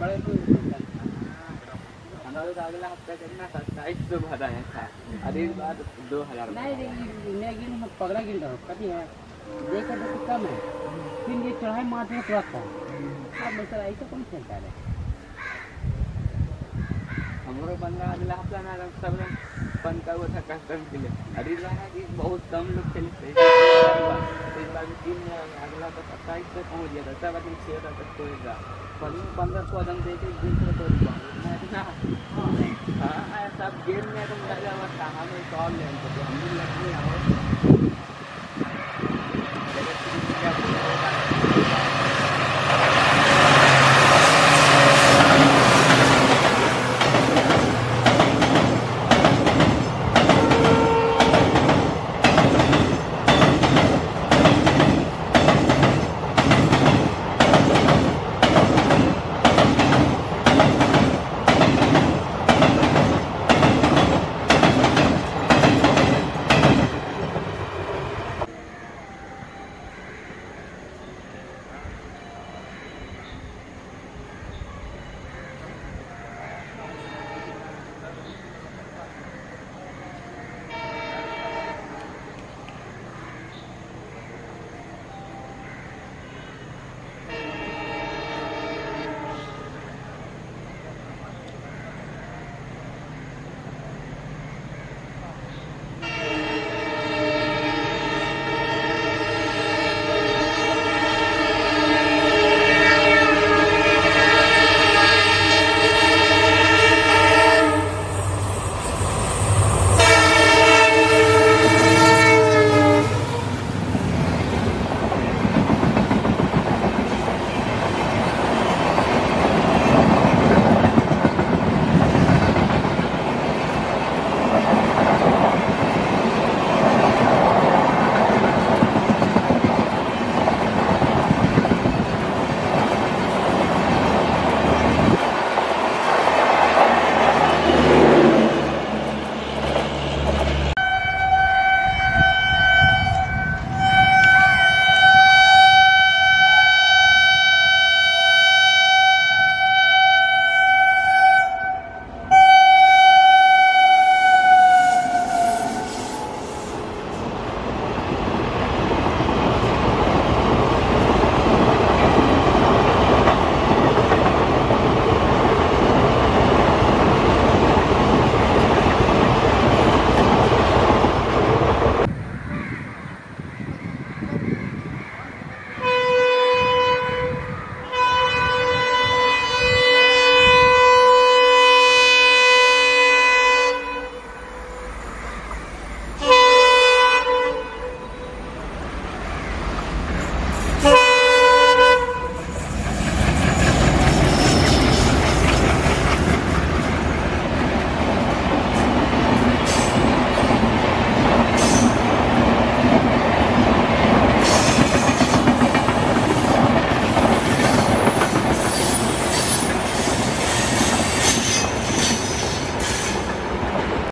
बड़े तो अगला हफ्ता कितना 2700 भरा है था अरे इस बार 2000 नहीं मैं गिन हम पगड़ा गिन रहा हूँ कभी है देखा तो कम है फिर ये चढ़ाई मारते हैं तुरंत था अब मतलब ऐसा कौन खेलता है हमारे बंदा अगला हफ्ता ना सब बंद का हुआ था कस्टम के लिए अरे कि बहुत कम लोग खेलते इस बार भी टीम में अगला तो 27 तक पहुँच गया था सब आदमी 6 तक खोएगा 1500 आदम दे के दिन से हाँ सब गेम में तो लगा हुआ था हमें कॉल लेंगे हम भी लगे